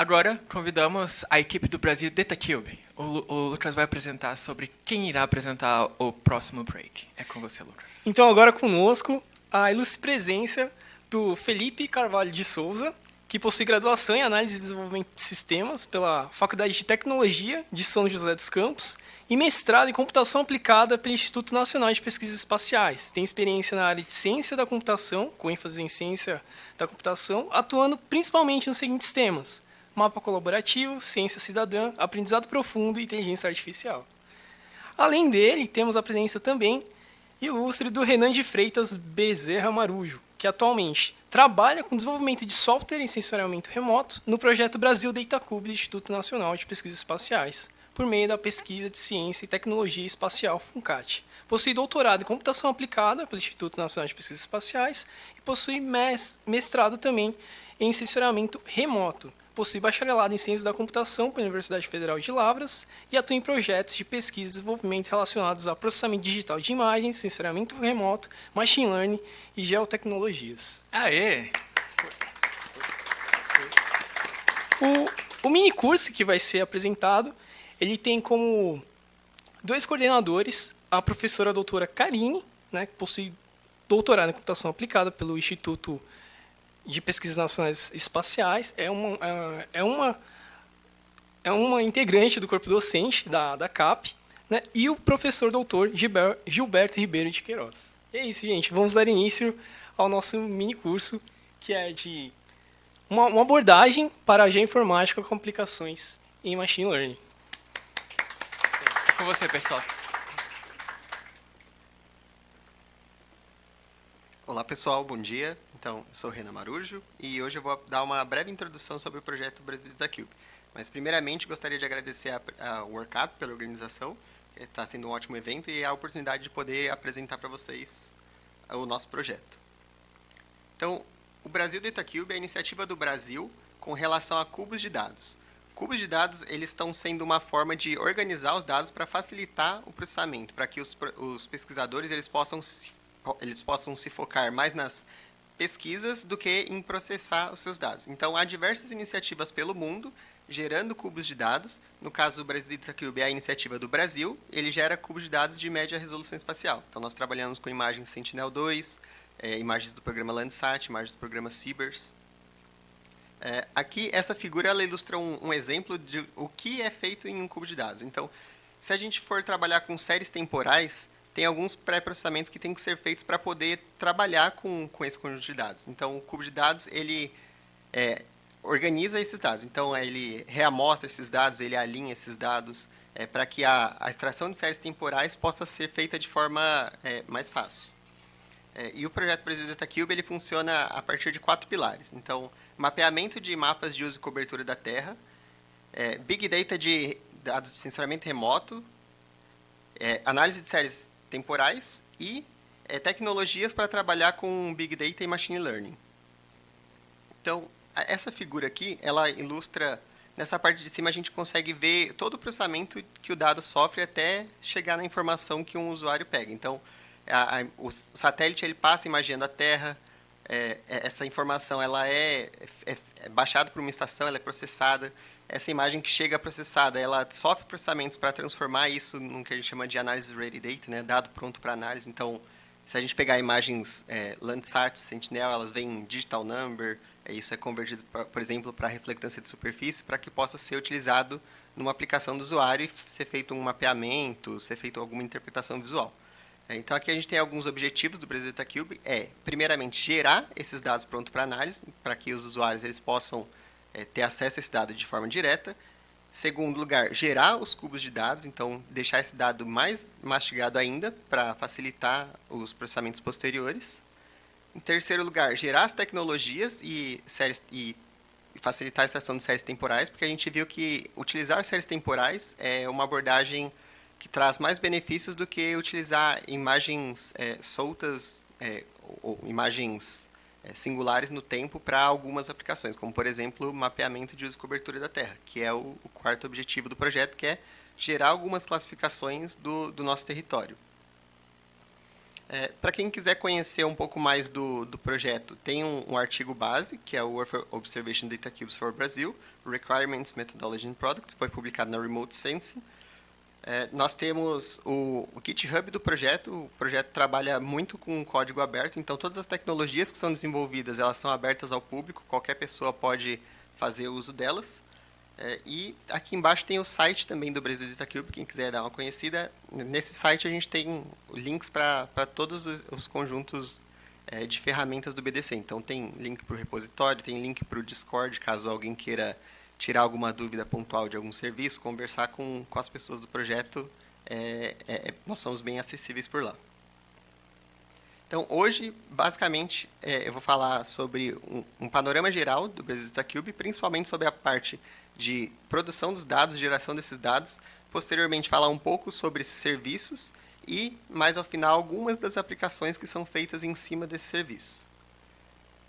Agora, convidamos a equipe do Brasil DataCube. O Lucas vai apresentar sobre quem irá apresentar o próximo break. É com você, Lucas. Então, agora conosco, a ilustre presença do Felipe Carvalho de Souza, que possui graduação em Análise e Desenvolvimento de Sistemas pela Faculdade de Tecnologia de São José dos Campos e mestrado em Computação Aplicada pelo Instituto Nacional de Pesquisas Espaciais. Tem experiência na área de Ciência da Computação, com ênfase em Ciência da Computação, atuando principalmente nos seguintes temas: mapa colaborativo, ciência cidadã, aprendizado profundo e inteligência artificial. Além dele, temos a presença também ilustre do Renan de Freitas Bezerra Marujo, que atualmente trabalha com desenvolvimento de software em sensoriamento remoto no projeto Brasil DataCube do Instituto Nacional de Pesquisas Espaciais, por meio da Pesquisa de Ciência e Tecnologia Espacial FUNCAT. Possui doutorado em Computação Aplicada pelo Instituto Nacional de Pesquisas Espaciais e possui mestrado também em sensoriamento remoto. Possui bacharelado em Ciências da Computação pela Universidade Federal de Lavras e atua em projetos de pesquisa e desenvolvimento relacionados a processamento digital de imagens, sensoriamento remoto, machine learning e geotecnologias. Aê! O minicurso que vai ser apresentado, ele tem como dois coordenadores a professora doutora Karine, né, que possui doutorado em Computação Aplicada pelo Instituto de Pesquisas Nacionais Espaciais, é uma integrante do corpo docente da CAP, né, e o professor doutor Gilberto Ribeiro de Queiroz. E é isso, gente. Vamos dar início ao nosso mini curso, que é de uma abordagem para a geoinformática com aplicações em machine learning. É com você, pessoal. Olá pessoal, bom dia. Então, eu sou o Renan Marujo e hoje eu vou dar uma breve introdução sobre o projeto Brasil DataCube. Mas primeiramente gostaria de agradecer a WorkUp pela organização, que está sendo um ótimo evento, e a oportunidade de poder apresentar para vocês o nosso projeto. Então, o Brasil DataCube é a iniciativa do Brasil com relação a cubos de dados. Cubos de dados eles estão sendo uma forma de organizar os dados para facilitar o processamento, para que os pesquisadores eles possam se focar mais nas pesquisas do que em processar os seus dados. Então, há diversas iniciativas pelo mundo gerando cubos de dados. No caso do Brasil DataCube é a iniciativa do Brasil, ele gera cubos de dados de média resolução espacial. Então, nós trabalhamos com imagens Sentinel-2, imagens do programa Landsat, imagens do programa CIBERS. Aqui, essa figura ela ilustra um exemplo de o que é feito em um cubo de dados. Então, se a gente for trabalhar com séries temporais, tem alguns pré-processamentos que têm que ser feitos para poder trabalhar com esse conjunto de dados. Então, o cubo de dados, ele organiza esses dados. Então, ele reamostra esses dados, ele alinha esses dados para que a extração de séries temporais possa ser feita de forma mais fácil. E o projeto Brasil DataCube, ele funciona a partir de 4 pilares. Então, mapeamento de mapas de uso e cobertura da Terra, Big Data de dados de sensoriamento remoto, análise de séries temporais e tecnologias para trabalhar com Big Data e Machine Learning. Então, essa figura aqui, ela ilustra, nessa parte de cima a gente consegue ver todo o processamento que o dado sofre até chegar na informação que um usuário pega. Então, o satélite ele passa imaginando a Terra, essa informação ela é baixada por uma estação, ela é processada. Essa imagem que chega processada, ela sofre processamentos para transformar isso no que a gente chama de Analysis Ready Data, né, dado pronto para análise. Então, se a gente pegar imagens Landsat, Sentinel, elas vêm em digital number, isso é convertido, por exemplo, para reflectância de superfície, para que possa ser utilizado numa aplicação do usuário e ser feito um mapeamento, ser feito alguma interpretação visual. Então, aqui a gente tem alguns objetivos do Brasil DataCube. Primeiramente, gerar esses dados prontos para análise, para que os usuários eles possam ter acesso a esse dado de forma direta. Segundo lugar, gerar os cubos de dados, então deixar esse dado mais mastigado ainda para facilitar os processamentos posteriores. Em terceiro lugar, gerar as tecnologias e facilitar a extração de séries temporais, porque a gente viu que utilizar séries temporais é uma abordagem que traz mais benefícios do que utilizar imagens soltas ou imagens singulares no tempo para algumas aplicações, como, por exemplo, mapeamento de uso e cobertura da Terra, que é o quarto objetivo do projeto, que é gerar algumas classificações do nosso território. Para quem quiser conhecer um pouco mais do projeto, tem um artigo base, que é o Earth Observation Data Cubes for Brazil, Requirements, Methodology and Products, foi publicado na Remote Sensing. Nós temos o GitHub do projeto. O projeto trabalha muito com código aberto, então todas as tecnologias que são desenvolvidas, elas são abertas ao público, qualquer pessoa pode fazer uso delas. E aqui embaixo tem o site também do Brasil DataCube, quem quiser dar uma conhecida. Nesse site a gente tem links para todos os conjuntos de ferramentas do BDC. Então tem link para o repositório, tem link para o Discord, caso alguém queira tirar alguma dúvida pontual de algum serviço, conversar com as pessoas do projeto, nós somos bem acessíveis por lá. Então, hoje, basicamente, eu vou falar sobre um panorama geral do Brasil DataCube, principalmente sobre a parte de produção dos dados, geração desses dados, posteriormente falar um pouco sobre esses serviços e, mais ao final, algumas das aplicações que são feitas em cima desses serviços.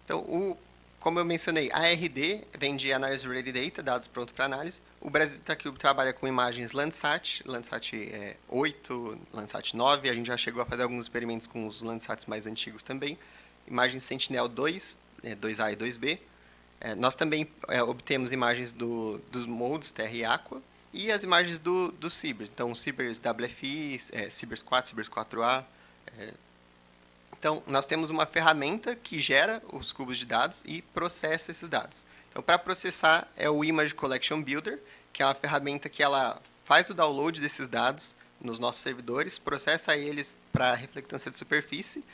Então, como eu mencionei, a ARD vem de Analysis Ready Data, dados prontos para análise. O Brasil DataCube trabalha com imagens Landsat, Landsat 8, Landsat 9, a gente já chegou a fazer alguns experimentos com os Landsats mais antigos também. Imagens Sentinel-2, 2A e 2B. Nós também obtemos imagens dos modes Terra e Aqua e as imagens do Cibers. Então, o Cibers WFI, Cibers 4, Cibers 4A. Então, nós temos uma ferramenta que gera os cubos de dados e processa esses dados. Então, para processar é o Image Collection Builder, que é uma ferramenta que ela faz o download desses dados nos nossos servidores, processa eles para reflectância de superfície,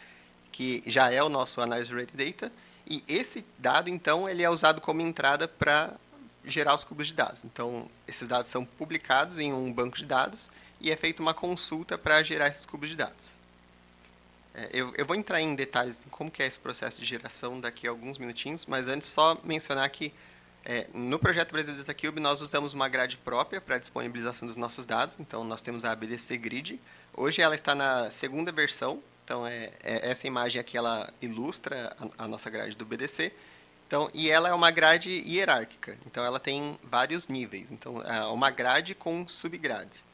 que já é o nosso Analysis Ready Data, e esse dado, então, ele é usado como entrada para gerar os cubos de dados. Então, esses dados são publicados em um banco de dados e é feita uma consulta para gerar esses cubos de dados. Eu vou entrar em detalhes em como que é esse processo de geração daqui a alguns minutinhos, mas antes só mencionar que no projeto Brasil DataCube nós usamos uma grade própria para a disponibilização dos nossos dados. Então, nós temos a BDC Grid. Hoje ela está na segunda versão. Então, essa imagem aqui ela ilustra a nossa grade do BDC. Então, e ela é uma grade hierárquica. Então, ela tem vários níveis. Então, é uma grade com subgrades.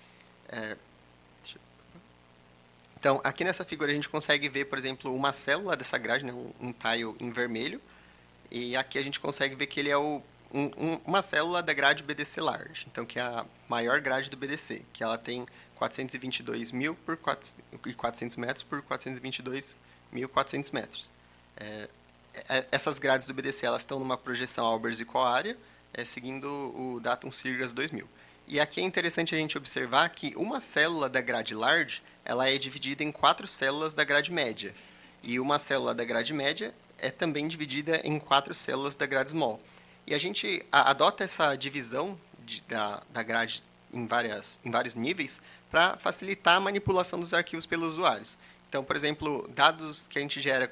Então, aqui nessa figura a gente consegue ver, por exemplo, uma célula dessa grade, né, um tile em vermelho. E aqui a gente consegue ver que ele é uma célula da grade BDC Large, então que é a maior grade do BDC, que ela tem 422.000 por 400 metros por 422.400 metros. Essas grades do BDC elas estão numa projeção Albers igual à área, seguindo o Datum Sirgas 2000. E aqui é interessante a gente observar que uma célula da grade Large ela é dividida em 4 células da grade média. E uma célula da grade média é também dividida em 4 células da grade small. E a gente adota essa divisão da grade em vários níveis para facilitar a manipulação dos arquivos pelos usuários. Então, por exemplo, dados que a gente gera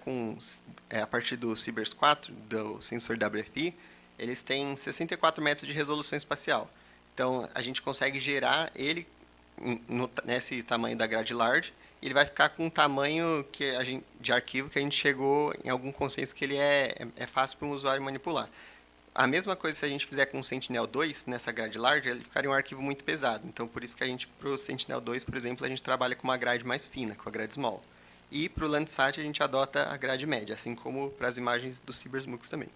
a partir do Cibers 4, do sensor WFI, eles têm 64 metros de resolução espacial. Então, a gente consegue gerar ele nesse tamanho da grade large, e ele vai ficar com um tamanho de arquivo que a gente chegou em algum consenso que ele é fácil para um usuário manipular. A mesma coisa se a gente fizer com o Sentinel-2 nessa grade large, ele ficaria um arquivo muito pesado. Então, por isso que para o Sentinel-2, por exemplo, a gente trabalha com uma grade mais fina, com a grade small. E para o Landsat a gente adota a grade média, assim como para as imagens do CibersMux também.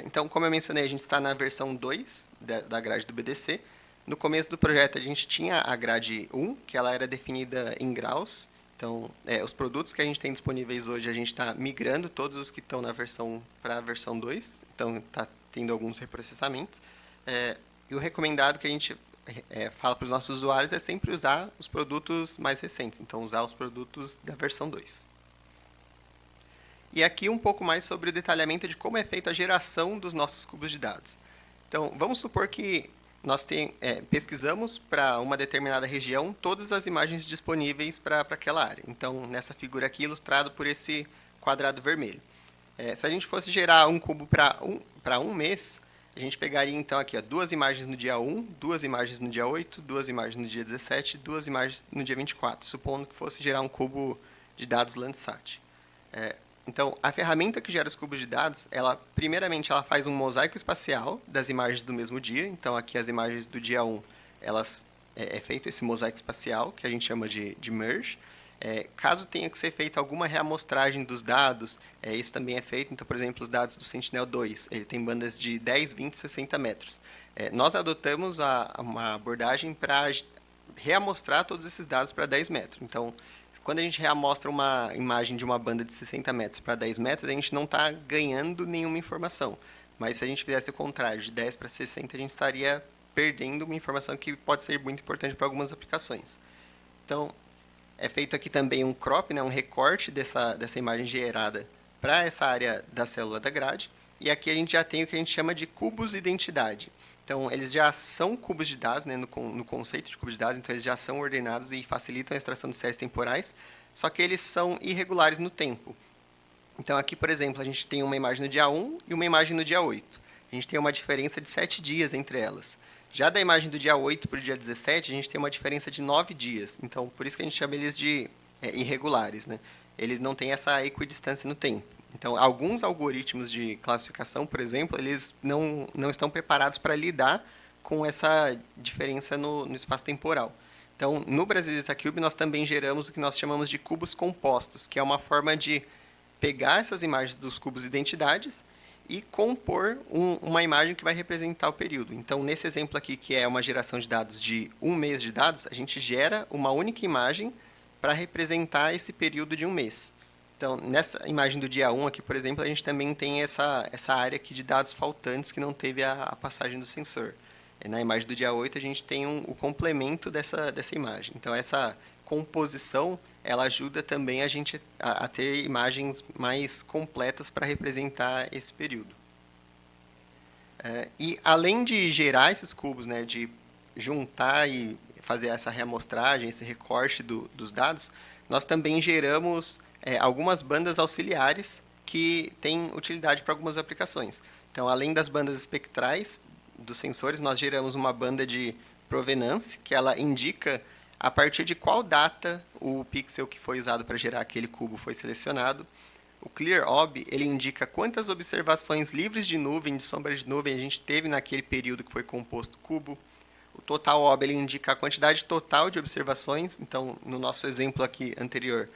Então, como eu mencionei, a gente está na versão 2 da grade do BDC. No começo do projeto, a gente tinha a grade 1, que ela era definida em graus. Então, os produtos que a gente tem disponíveis hoje, a gente está migrando todos os que estão na versão para a versão 2. Então, está tendo alguns reprocessamentos. E o recomendado que a gente fala para os nossos usuários é sempre usar os produtos mais recentes. Então, usar os produtos da versão 2. E aqui um pouco mais sobre o detalhamento de como é feita a geração dos nossos cubos de dados. Então, vamos supor que nós pesquisamos para uma determinada região todas as imagens disponíveis para aquela área. Então, nessa figura aqui, ilustrado por esse quadrado vermelho. Se a gente fosse gerar um cubo para um mês, a gente pegaria, então, aqui 2 imagens no dia 1, 2 imagens no dia 8, 2 imagens no dia 17, 2 imagens no dia 24, supondo que fosse gerar um cubo de dados Landsat. Então, a ferramenta que gera os cubos de dados, primeiramente, ela faz um mosaico espacial das imagens do mesmo dia. Então, aqui as imagens do dia 1, é feito esse mosaico espacial, que a gente chama de merge. Caso tenha que ser feita alguma reamostragem dos dados, isso também é feito. Então, por exemplo, os dados do Sentinel-2, ele tem bandas de 10, 20, 60 metros. Nós adotamos uma abordagem para reamostrar todos esses dados para 10 metros. Então, quando a gente reamostra uma imagem de uma banda de 60 metros para 10 metros, a gente não está ganhando nenhuma informação. Mas se a gente fizesse o contrário, de 10 para 60, a gente estaria perdendo uma informação que pode ser muito importante para algumas aplicações. Então, é feito aqui também um crop, né, um recorte dessa imagem gerada para essa área da célula da grade. E aqui a gente já tem o que a gente chama de cubos identidade. Então, eles já são cubos de dados, né, no conceito de cubos de dados, então eles já são ordenados e facilitam a extração de séries temporais, só que eles são irregulares no tempo. Então, aqui, por exemplo, a gente tem uma imagem no dia 1 e uma imagem no dia 8. A gente tem uma diferença de 7 dias entre elas. Já da imagem do dia 8 para o dia 17, a gente tem uma diferença de 9 dias. Então, por isso que a gente chama eles de irregulares, né? Eles não têm essa equidistância no tempo. Então, alguns algoritmos de classificação, por exemplo, eles não estão preparados para lidar com essa diferença no espaço temporal. Então, no Brasil Data Cube, nós também geramos o que nós chamamos de cubos compostos, que é uma forma de pegar essas imagens dos cubos identidades e compor uma imagem que vai representar o período. Então, nesse exemplo aqui, que é uma geração de dados de um mês de dados, a gente gera uma única imagem para representar esse período de um mês. Então, nessa imagem do dia 1 aqui, por exemplo, a gente também tem essa área aqui de dados faltantes que não teve a passagem do sensor. Na imagem do dia 8, a gente tem o complemento dessa imagem. Então, essa composição, ela ajuda também a gente a ter imagens mais completas para representar esse período. E além de gerar esses cubos, né, de juntar e fazer essa reamostragem, esse recorte dos dados, nós também geramos algumas bandas auxiliares que têm utilidade para algumas aplicações. Então, além das bandas espectrais dos sensores, nós geramos uma banda de provenance, que ela indica a partir de qual data o pixel que foi usado para gerar aquele cubo foi selecionado. O ClearOb, ele indica quantas observações livres de nuvem, de sombra de nuvem, a gente teve naquele período que foi composto o cubo. O TotalOb, ele indica a quantidade total de observações. Então, no nosso exemplo aqui anterior,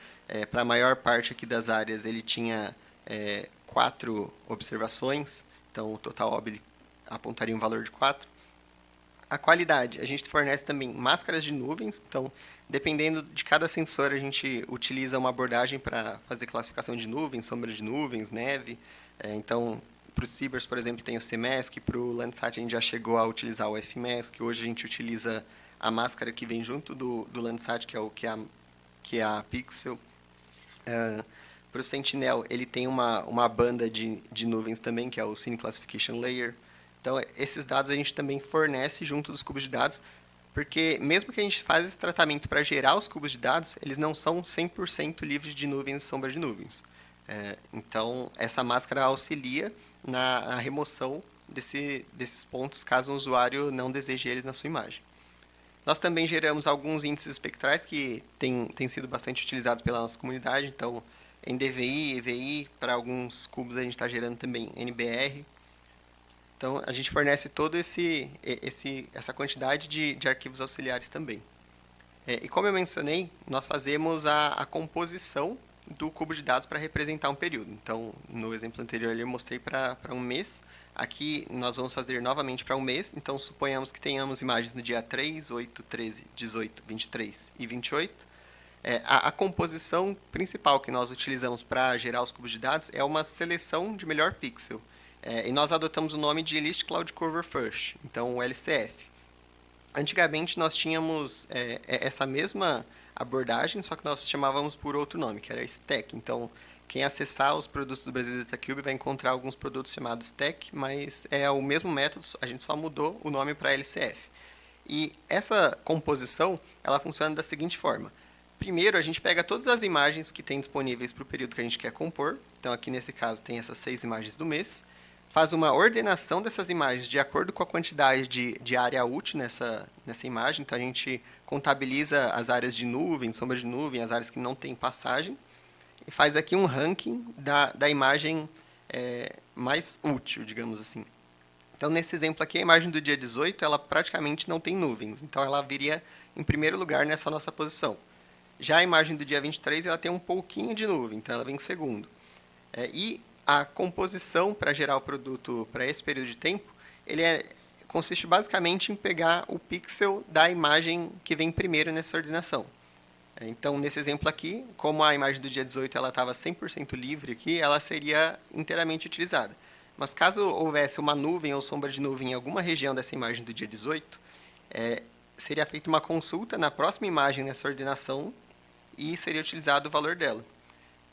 para a maior parte aqui das áreas, ele tinha 4 observações. Então, o TotalOb ele apontaria um valor de 4. A qualidade, a gente fornece também máscaras de nuvens. Então, dependendo de cada sensor, a gente utiliza uma abordagem para fazer classificação de nuvens, sombra de nuvens, neve. Então, para o Cibers, por exemplo, tem o CMask. Para o Landsat, a gente já chegou a utilizar o FMask. Hoje, a gente utiliza a máscara que vem junto do Landsat, que é a Pixel. Para o Sentinel, ele tem uma banda de nuvens também, que é o Scene Classification Layer. Então, esses dados a gente também fornece junto dos cubos de dados, porque mesmo que a gente faça esse tratamento para gerar os cubos de dados, eles não são 100% livres de nuvens e sombra de nuvens. Então, essa máscara auxilia na remoção desses pontos, caso o usuário não deseje eles na sua imagem. Nós também geramos alguns índices espectrais que têm sido bastante utilizados pela nossa comunidade. Então, NDVI, EVI, para alguns cubos a gente está gerando também NBR. Então, a gente fornece toda essa quantidade de arquivos auxiliares também. E como eu mencionei, nós fazemos a composição do cubo de dados para representar um período. Então, no exemplo anterior, eu mostrei para um mês. Aqui, nós vamos fazer novamente para um mês. Então, suponhamos que tenhamos imagens no dia 3, 8, 13, 18, 23 e 28. A composição principal que nós utilizamos para gerar os cubos de dados é uma seleção de melhor pixel. E nós adotamos o nome de Least Cloud Cover First, então o LCF. Antigamente nós tínhamos essa mesma abordagem, só que nós chamávamos por outro nome, que era Stack. Então, quem acessar os produtos do Brasil Data Cube vai encontrar alguns produtos chamados Stack, mas é o mesmo método, a gente só mudou o nome para LCF. E essa composição, ela funciona da seguinte forma. Primeiro, a gente pega todas as imagens que tem disponíveis para o período que a gente quer compor. Então, aqui nesse caso, tem essas 6 imagens do mês. Faz uma ordenação dessas imagens de acordo com a quantidade de área útil nessa imagem. Então, a gente contabiliza as áreas de nuvem, sombra de nuvem, as áreas que não tem passagem. E faz aqui um ranking da imagem mais útil, digamos assim. Então, nesse exemplo aqui, a imagem do dia 18, ela praticamente não tem nuvens. Então, ela viria em primeiro lugar nessa nossa posição. Já a imagem do dia 23, ela tem um pouquinho de nuvem, então ela vem em segundo. E a composição para gerar o produto para esse período de tempo, consiste basicamente em pegar o pixel da imagem que vem primeiro nessa ordenação. Então, nesse exemplo aqui, como a imagem do dia 18 estava 100% livre aqui, ela seria inteiramente utilizada. Mas caso houvesse uma nuvem ou sombra de nuvem em alguma região dessa imagem do dia 18, seria feita uma consulta na próxima imagem nessa ordenação e seria utilizado o valor dela.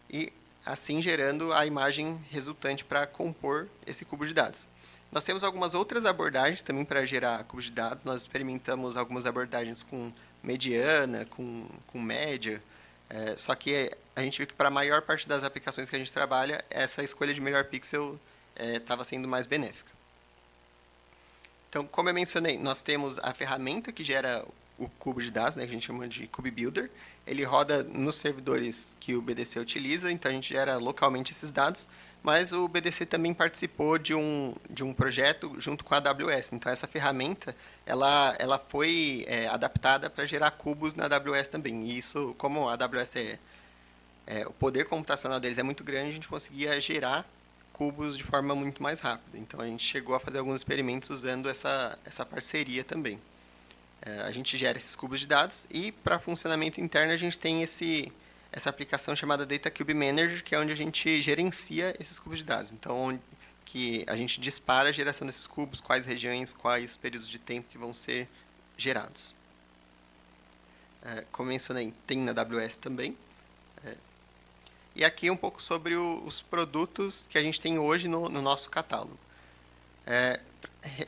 E assim gerando a imagem resultante para compor esse cubo de dados. Nós temos algumas outras abordagens também para gerar cubos de dados. Nós experimentamos algumas abordagens com mediana, com média, só que a gente viu que para a maior parte das aplicações que a gente trabalha, essa escolha de melhor pixel estava sendo mais benéfica. Então, como eu mencionei, nós temos a ferramenta que gera o cubo de dados, né, que a gente chama de Cube Builder. Ele roda nos servidores que o BDC utiliza, então a gente gera localmente esses dados, mas o BDC também participou de um projeto junto com a AWS. Então, essa ferramenta ela foi adaptada para gerar cubos na AWS também. E isso, como a AWS o poder computacional deles é muito grande, a gente conseguia gerar cubos de forma muito mais rápida. Então, a gente chegou a fazer alguns experimentos usando essa parceria também. A gente gera esses cubos de dados e, para funcionamento interno, a gente tem essa aplicação chamada Data Cube Manager, que é onde a gente gerencia esses cubos de dados. Então, que a gente dispara a geração desses cubos, quais regiões, quais períodos de tempo que vão ser gerados. Como mencionei, tem na AWS também. E aqui um pouco sobre os produtos que a gente tem hoje no nosso catálogo.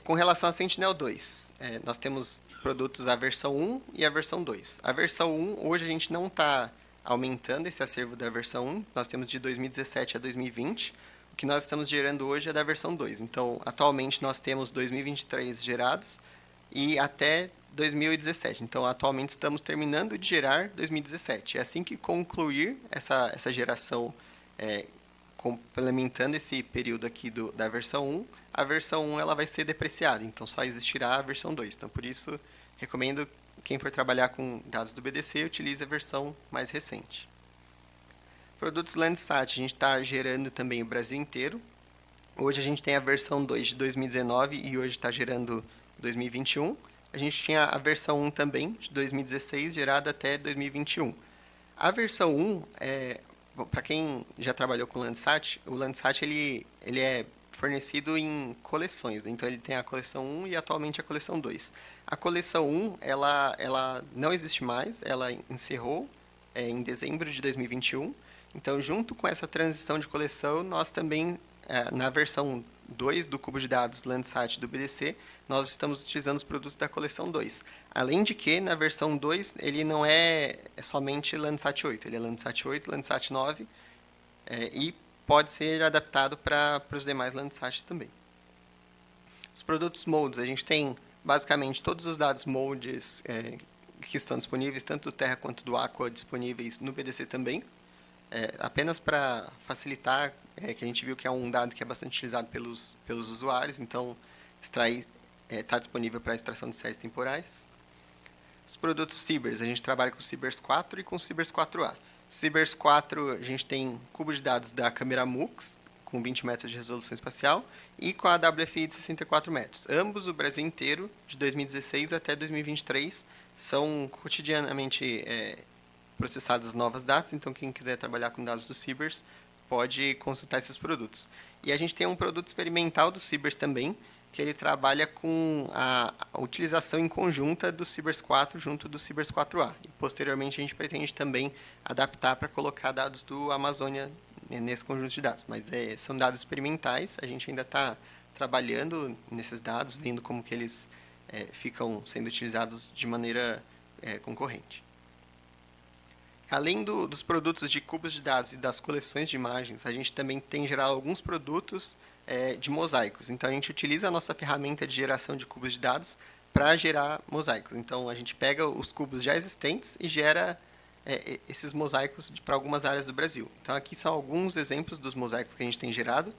Com relação a Sentinel-2, nós temos produtos a versão 1 e a versão 2. A versão 1, hoje a gente não está aumentando esse acervo da versão 1, nós temos de 2017 a 2020, o que nós estamos gerando hoje é da versão 2. Então, atualmente nós temos 2023 gerados e até 2017. Então, atualmente estamos terminando de gerar 2017. É assim que concluir essa geração, complementando esse período aqui da versão 1, a versão 1 ela vai ser depreciada, então só existirá a versão 2. Então, por isso, recomendo quem for trabalhar com dados do BDC, utilize a versão mais recente. Produtos Landsat, a gente está gerando também o Brasil inteiro. Hoje a gente tem a versão 2 de 2019 e hoje está gerando 2021. A gente tinha a versão 1 também, de 2016, gerada até 2021. A versão 1, para quem já trabalhou com o Landsat, o Landsat ele é fornecido em coleções, né? Então ele tem a coleção 1 e atualmente a coleção 2. A coleção 1, ela não existe mais, ela encerrou em dezembro de 2021. Então, junto com essa transição de coleção, nós também, na versão 2 do cubo de dados Landsat do BDC, nós estamos utilizando os produtos da coleção 2. Além de que, na versão 2, ele não é somente Landsat 8, ele é Landsat 8, Landsat 9, e pode ser adaptado para os demais Landsat também. Os produtos moldes, a gente tem basicamente todos os dados moldes que estão disponíveis, tanto do Terra quanto do Aqua, disponíveis no BDC também. Apenas para facilitar, que a gente viu que é um dado que é bastante utilizado pelos usuários, então extrair está disponível para extração de séries temporais. Os produtos Cibers, a gente trabalha com o Cibers 4 e com o Cibers 4A. Cibers 4, a gente tem cubo de dados da câmera MUX, com 20 metros de resolução espacial, e com a WFI de 64 metros. Ambos, o Brasil inteiro, de 2016 até 2023, são cotidianamente processadas novas datas, então quem quiser trabalhar com dados do Cibers pode consultar esses produtos. E a gente tem um produto experimental do Cibers também, que ele trabalha com a utilização em conjunta do Cibers 4 junto do Cibers 4A. E, posteriormente, a gente pretende também adaptar para colocar dados do Amazônia nesse conjunto de dados. Mas são dados experimentais, a gente ainda está trabalhando nesses dados, vendo como que eles ficam sendo utilizados de maneira concorrente. Além dos produtos de cubos de dados e das coleções de imagens, a gente também tem gerado alguns produtos de mosaicos. Então, a gente utiliza a nossa ferramenta de geração de cubos de dados para gerar mosaicos. Então, a gente pega os cubos já existentes e gera esses mosaicos para algumas áreas do Brasil. Então, aqui são alguns exemplos dos mosaicos que a gente tem gerado.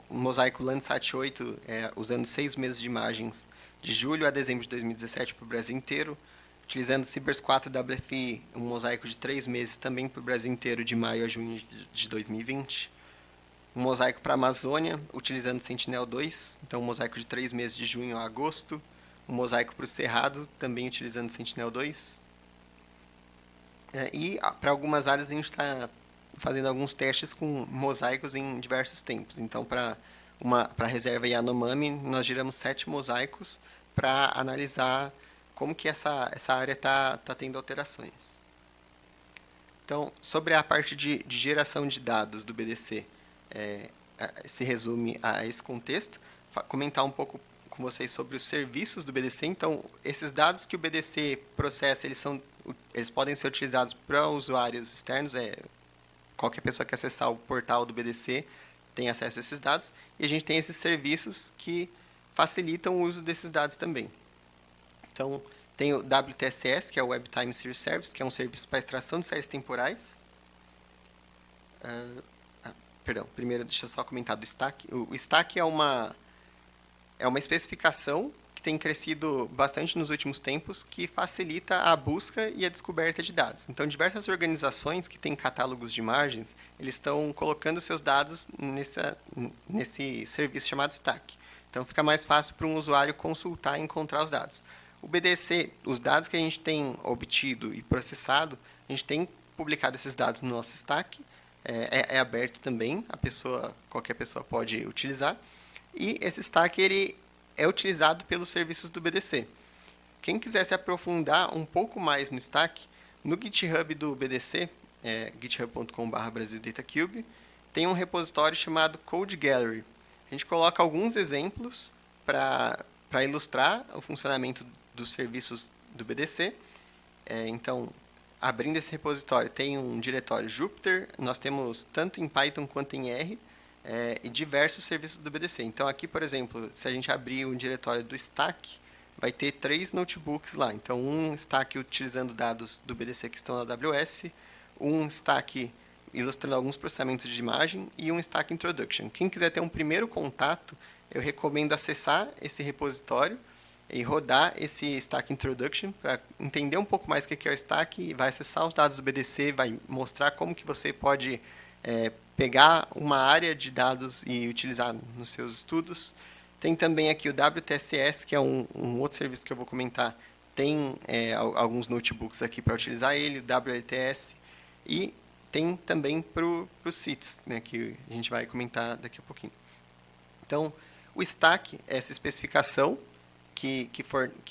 O mosaico Landsat 8, usando 6 meses de imagens de julho a dezembro de 2017 para o Brasil inteiro. Utilizando o Cibers 4 WFI, um mosaico de 3 meses também para o Brasil inteiro, de maio a junho de 2020. Um mosaico para a Amazônia, utilizando Sentinel-2, então um mosaico de 3 meses, de junho a agosto. Um mosaico para o Cerrado, também utilizando Sentinel-2. E para algumas áreas a gente está fazendo alguns testes com mosaicos em diversos tempos. Então, para a reserva Yanomami, nós giramos 7 mosaicos para analisar como que essa área está tendo alterações. Então, sobre a parte de geração de dados do BDC, se resume a esse contexto. Comentar um pouco com vocês sobre os serviços do BDC. Então, esses dados que o BDC processa, eles podem ser utilizados para usuários externos. Qualquer pessoa que acessar o portal do BDC tem acesso a esses dados. E a gente tem esses serviços que facilitam o uso desses dados também. Então, tem o WTSS, que é o Web Time Series Service, que é um serviço para extração de séries temporais. Primeiro deixa eu só comentar do Stack. O Stack é uma especificação que tem crescido bastante nos últimos tempos, que facilita a busca e a descoberta de dados. Então, diversas organizações que têm catálogos de imagens, eles estão colocando seus dados nesse serviço chamado Stack. Então, fica mais fácil para um usuário consultar e encontrar os dados. O BDC, os dados que a gente tem obtido e processado, a gente tem publicado esses dados no nosso Stack, é aberto também, qualquer pessoa pode utilizar. E esse Stack ele é utilizado pelos serviços do BDC. Quem quiser se aprofundar um pouco mais no Stack, no GitHub do BDC, github.com/BrasilDataCube, tem um repositório chamado Code Gallery. A gente coloca alguns exemplos para ilustrar o funcionamento dos serviços do BDC. Então, abrindo esse repositório, tem um diretório Jupyter, nós temos tanto em Python quanto em R, e diversos serviços do BDC. Então, aqui, por exemplo, se a gente abrir um diretório do Stack, vai ter 3 notebooks lá. Então, um Stack utilizando dados do BDC que estão na AWS, um Stack ilustrando alguns processamentos de imagem e um Stack Introduction. Quem quiser ter um primeiro contato, eu recomendo acessar esse repositório e rodar esse Stack Introduction para entender um pouco mais o que é o Stack, vai acessar os dados do BDC, vai mostrar como que você pode pegar uma área de dados e utilizar nos seus estudos. Tem também aqui o WTSS, que é um outro serviço que eu vou comentar. Tem alguns notebooks aqui para utilizar ele, o WLTS, e tem também para o CITES, né, que a gente vai comentar daqui a pouquinho. Então, o Stack é essa especificação que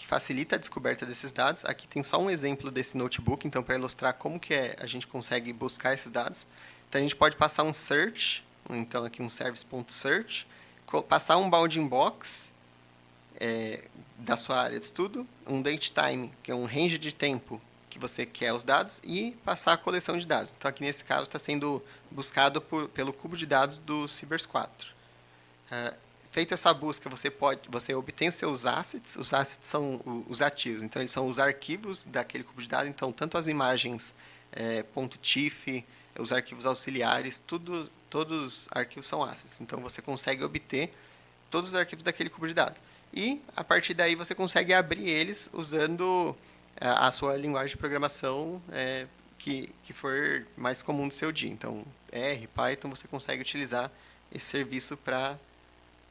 facilita a descoberta desses dados. Aqui tem só um exemplo desse notebook, então, para ilustrar como que a gente consegue buscar esses dados. Então, a gente pode passar um search, então aqui um service.search, passar um bounding box da sua área de estudo, um datetime, que é um range de tempo que você quer os dados, e passar a coleção de dados. Então, aqui nesse caso, está sendo buscado pelo cubo de dados do Cibers 4. Feita essa busca, você obtém os seus assets. Os assets são os ativos, então eles são os arquivos daquele cubo de dados. Então, tanto as imagens .tif, os arquivos auxiliares, todos os arquivos são assets. Então, você consegue obter todos os arquivos daquele cubo de dados. E, a partir daí, você consegue abrir eles usando a sua linguagem de programação que for mais comum do seu dia. Então, R, Python, você consegue utilizar esse serviço para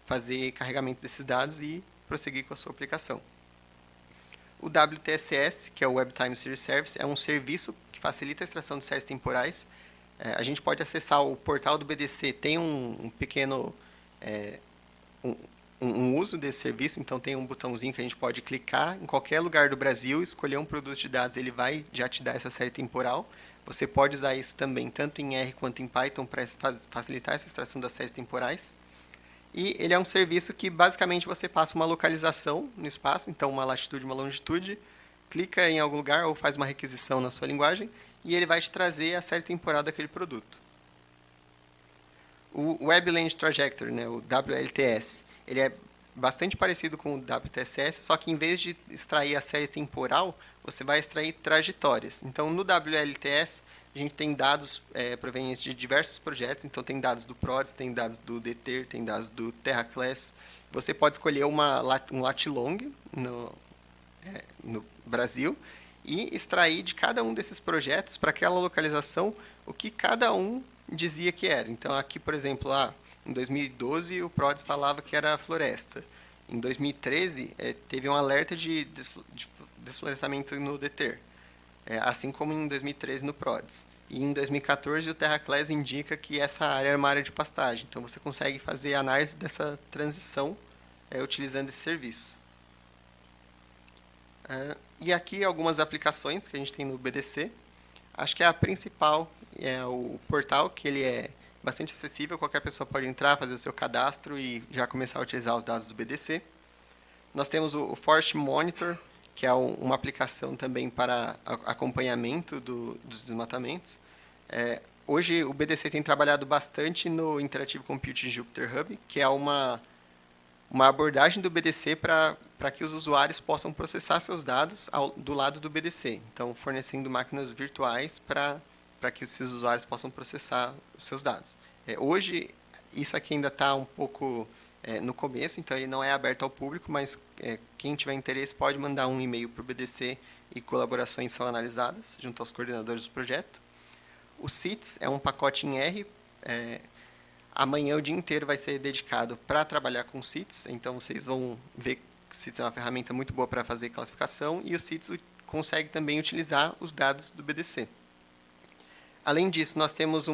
fazer carregamento desses dados e prosseguir com a sua aplicação. O WTSS, que é o Web Time Series Service, é um serviço que facilita a extração de séries temporais. A gente pode acessar o portal do BDC, tem um pequeno um uso desse serviço, então tem um botãozinho que a gente pode clicar em qualquer lugar do Brasil, escolher um produto de dados, ele vai já te dar essa série temporal. Você pode usar isso também, tanto em R quanto em Python, para facilitar essa extração das séries temporais. E ele é um serviço que, basicamente, você passa uma localização no espaço, então uma latitude, uma longitude, clica em algum lugar ou faz uma requisição na sua linguagem, e ele vai te trazer a série temporal daquele produto. O Web Length Trajectory, né, o WLTS, ele é bastante parecido com o WTSS, só que em vez de extrair a série temporal, você vai extrair trajetórias. Então, no WLTS, a gente tem dados provenientes de diversos projetos. Então, tem dados do PRODES, tem dados do DTER, tem dados do TerraClass. Você pode escolher um lat long no Brasil e extrair de cada um desses projetos, para aquela localização, o que cada um dizia que era. Então, aqui, por exemplo, em 2012, o PRODES falava que era floresta. Em 2013, teve um alerta de desflorestamento no DETER, assim como em 2013 no PRODES. E em 2014, o TerraClass indica que essa área é uma área de pastagem. Então, você consegue fazer análise dessa transição utilizando esse serviço. E aqui algumas aplicações que a gente tem no BDC. Acho que a principal é o portal, que ele é bastante acessível, qualquer pessoa pode entrar, fazer o seu cadastro e já começar a utilizar os dados do BDC. Nós temos o Forest Monitor, que é uma aplicação também para acompanhamento dos desmatamentos. Hoje o BDC tem trabalhado bastante no Interactive Computing Jupyter Hub, que é uma abordagem do BDC para que os usuários possam processar seus dados do lado do BDC. Então, fornecendo máquinas virtuais para que esses usuários possam processar os seus dados. Hoje, isso aqui ainda está um pouco no começo, então ele não é aberto ao público, mas quem tiver interesse pode mandar um e-mail para o BDC e colaborações são analisadas junto aos coordenadores do projeto. O CITES é um pacote em R. Amanhã o dia inteiro vai ser dedicado para trabalhar com CITES, então vocês vão ver que o CITES é uma ferramenta muito boa para fazer classificação e o CITES consegue também utilizar os dados do BDC. Além disso, nós temos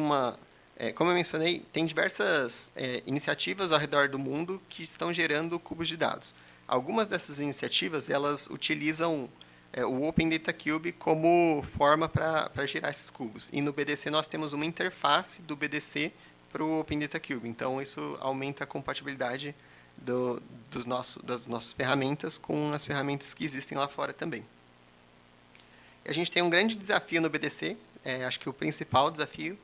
como eu mencionei, tem diversas iniciativas ao redor do mundo que estão gerando cubos de dados. Algumas dessas iniciativas, elas utilizam o Open Data Cube como forma para gerar esses cubos. E no BDC nós temos uma interface do BDC para o Open Data Cube. Então, isso aumenta a compatibilidade das nossas ferramentas com as ferramentas que existem lá fora também. A gente tem um grande desafio no BDC, acho que o principal desafio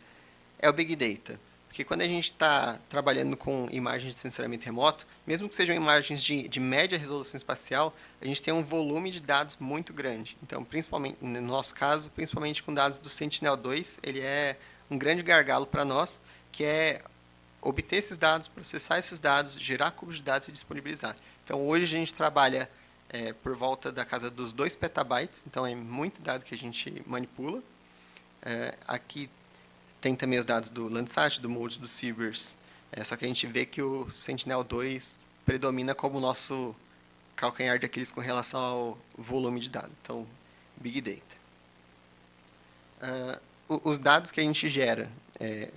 é o Big Data. Porque quando a gente está trabalhando com imagens de sensoramento remoto, mesmo que sejam imagens de média resolução espacial, a gente tem um volume de dados muito grande. Então, principalmente, no nosso caso, principalmente com dados do Sentinel-2, ele é um grande gargalo para nós, que é obter esses dados, processar esses dados, gerar cubos de dados e disponibilizar. Então, hoje a gente trabalha por volta da casa dos 2 petabytes, então é muito dado que a gente manipula. Aqui tem também os dados do Landsat, do MODIS, do Sibers. Só que a gente vê que o Sentinel-2 predomina como o nosso calcanhar de Aquiles com relação ao volume de dados. Então, Big Data. Os dados que a gente gera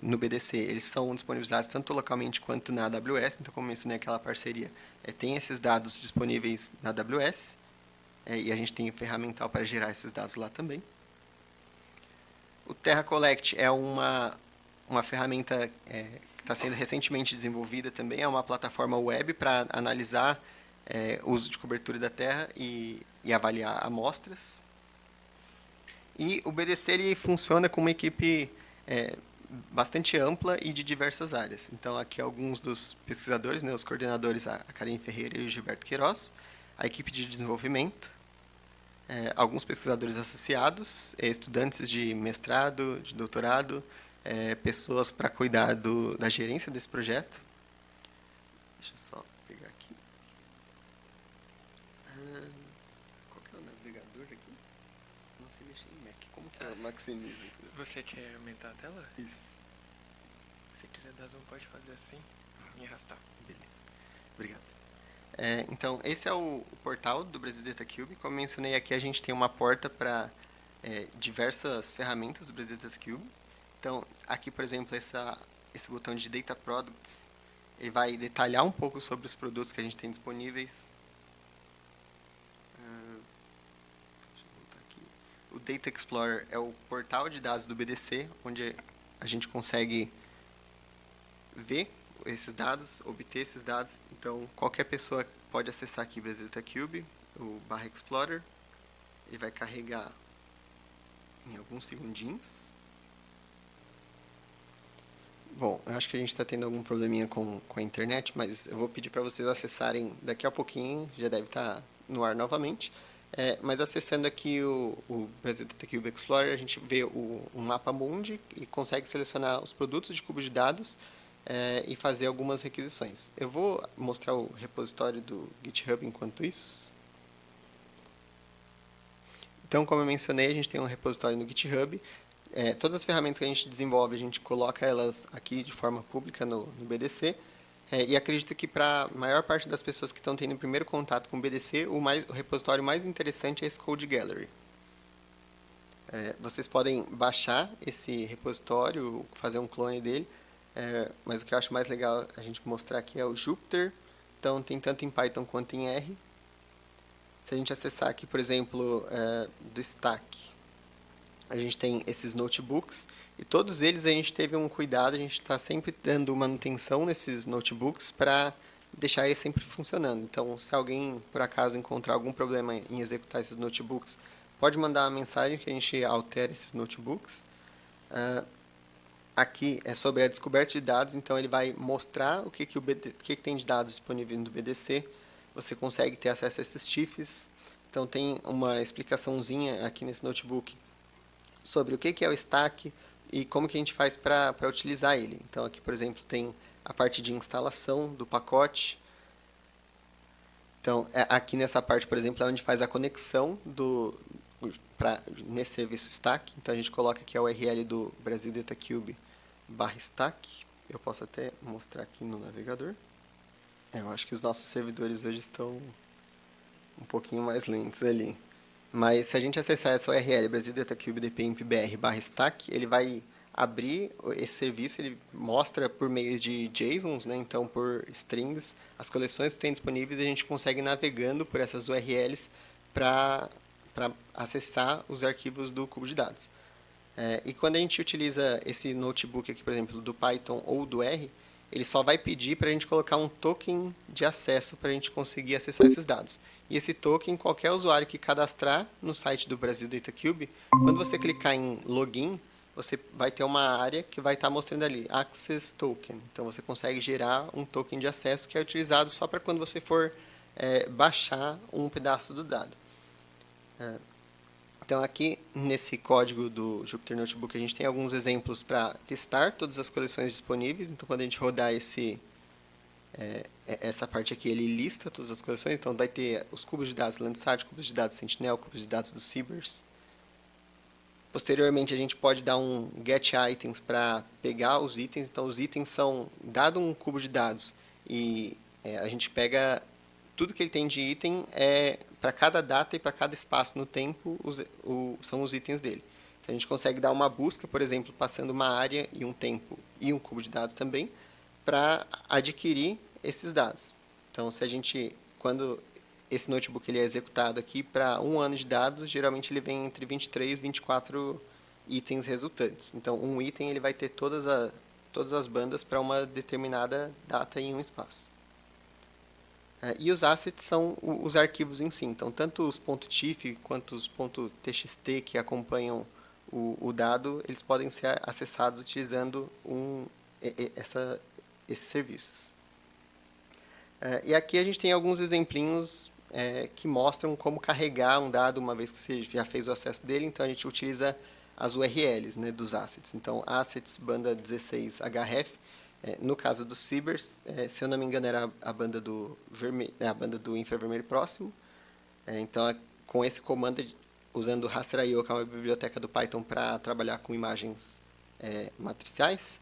no BDC, eles são disponibilizados tanto localmente quanto na AWS. Então, como eu mencionei, aquela parceria tem esses dados disponíveis na AWS. E a gente tem o ferramental para gerar esses dados lá também. O Terra Collect é uma ferramenta que está sendo recentemente desenvolvida também. É uma plataforma web para analisar o uso de cobertura da Terra e avaliar amostras. E o BDC ele funciona com uma equipe bastante ampla e de diversas áreas. Então, aqui alguns dos pesquisadores, os coordenadores, a Karen Ferreira e o Gilberto Queiroz, a equipe de desenvolvimento, alguns pesquisadores associados, estudantes de mestrado, de doutorado, pessoas para cuidar da gerência desse projeto. Deixa eu só pegar aqui. Qual que é o navegador aqui? Não sei mexer em Mac. Como que é o maximiza? Você quer aumentar a tela? Isso. Se quiser dar zoom, pode fazer assim e arrastar. Beleza. Obrigado. Então, esse é o portal do Brasil Data Cube. Como mencionei aqui, a gente tem uma porta para diversas ferramentas do Brasil Data Cube. Então, aqui, por exemplo, esse botão de Data Products, ele vai detalhar um pouco sobre os produtos que a gente tem disponíveis. Deixa eu voltar aqui. O Data Explorer é o portal de dados do BDC, onde a gente consegue ver esses dados, obter esses dados. Então, qualquer pessoa pode acessar aqui o Brasil Data Cube, o /Explorer. Ele vai carregar em alguns segundinhos. Bom, eu acho que a gente está tendo algum probleminha com a internet, mas eu vou pedir para vocês acessarem daqui a pouquinho, já deve estar no ar novamente. Mas acessando aqui o Brasil Data Cube Explorer, a gente vê um mapa mundi e consegue selecionar os produtos de cubo de dados e fazer algumas requisições. Eu vou mostrar o repositório do GitHub enquanto isso. Então, como eu mencionei, a gente tem um repositório no GitHub. Todas as ferramentas que a gente desenvolve, a gente coloca elas aqui de forma pública no BDC. E acredito que para a maior parte das pessoas que estão tendo o primeiro contato com o BDC, o repositório mais interessante é esse Code Gallery. Vocês podem baixar esse repositório, fazer um clone dele, mas o que eu acho mais legal a gente mostrar aqui é o Jupyter. Então, tem tanto em Python quanto em R. Se a gente acessar aqui, por exemplo, do Stack, a gente tem esses notebooks, e todos eles a gente teve um cuidado, a gente está sempre dando manutenção nesses notebooks para deixar eles sempre funcionando. Então, se alguém, por acaso, encontrar algum problema em executar esses notebooks, pode mandar uma mensagem que a gente altera esses notebooks. Aqui é sobre a descoberta de dados, então ele vai mostrar o que tem de dados disponíveis no BDC. Você consegue ter acesso a esses TIFFs. Então, tem uma explicaçãozinha aqui nesse notebook sobre o que é o Stack e como que a gente faz para utilizar ele. Então, aqui, por exemplo, tem a parte de instalação do pacote. Então, aqui nessa parte, por exemplo, é onde faz a conexão nesse serviço Stack. Então, a gente coloca aqui a URL do Brasil Data Cube /stack. Eu posso até mostrar aqui no navegador. Eu acho que os nossos servidores hoje estão um pouquinho mais lentos ali. Mas se a gente acessar essa URL, Brasil Data Cube dpimpbr/stack, ele vai abrir esse serviço, ele mostra por meio de JSONs, né? Então por strings, as coleções que tem disponíveis, e a gente consegue ir navegando por essas URLs para acessar os arquivos do cubo de dados. E quando a gente utiliza esse notebook aqui, por exemplo, do Python ou do R, ele só vai pedir para a gente colocar um token de acesso para a gente conseguir acessar esses dados. E esse token, qualquer usuário que cadastrar no site do Brasil Data Cube, quando você clicar em login, você vai ter uma área que vai estar mostrando ali, Access Token. Então, você consegue gerar um token de acesso que é utilizado só para quando você for baixar um pedaço do dado. Então, aqui nesse código do Jupyter Notebook, a gente tem alguns exemplos para listar todas as coleções disponíveis. Então, quando a gente rodar essa parte aqui, ele lista todas as coleções. Então, vai ter os cubos de dados Landsat, cubos de dados Sentinel, cubos de dados do Sybers. Posteriormente, a gente pode dar um get items para pegar os itens. Então, os itens são, dado um cubo de dados, e a gente pega tudo que ele tem de item, para cada data e para cada espaço no tempo, são os itens dele. Então, a gente consegue dar uma busca, por exemplo, passando uma área e um tempo e um cubo de dados também, para adquirir esses dados. Então, quando esse notebook ele é executado aqui para 1 ano de dados, geralmente ele vem entre 23 e 24 itens resultantes. Então, um item ele vai ter todas as bandas para uma determinada data em um espaço. E os assets são os arquivos em si. Então, tanto os .tif quanto os .txt que acompanham o dado, eles podem ser acessados utilizando esses serviços. E aqui a gente tem alguns exemplinhos que mostram como carregar um dado uma vez que você já fez o acesso dele. Então, a gente utiliza as URLs, né, dos assets. Então, assets banda 16 href. No caso do Sybers, se eu não me engano, era a banda do infravermelho próximo. Então, com esse comando, usando o raster.io, que é uma biblioteca do Python para trabalhar com imagens matriciais,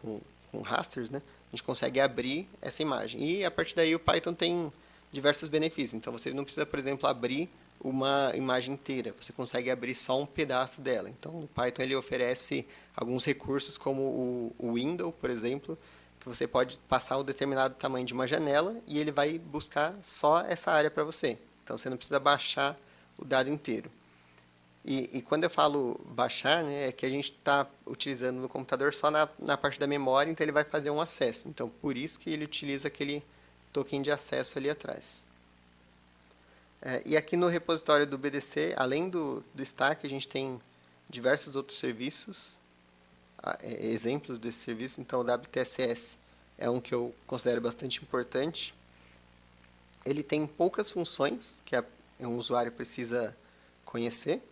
com rasters, né, a gente consegue abrir essa imagem. E, a partir daí, o Python tem diversos benefícios. Então, você não precisa, por exemplo, abrir uma imagem inteira. Você consegue abrir só um pedaço dela. Então, o Python ele oferece alguns recursos como o window, por exemplo, que você pode passar um determinado tamanho de uma janela e ele vai buscar só essa área para você. Então, você não precisa baixar o dado inteiro. E quando eu falo baixar, né, é que a gente está utilizando no computador só na parte da memória, então ele vai fazer um acesso. Então, por isso que ele utiliza aquele token de acesso ali atrás. E aqui no repositório do BDC, além do Stack, a gente tem diversos outros serviços, exemplos desse serviço. Então, o WTSS é um que eu considero bastante importante. Ele tem poucas funções que um usuário precisa conhecer.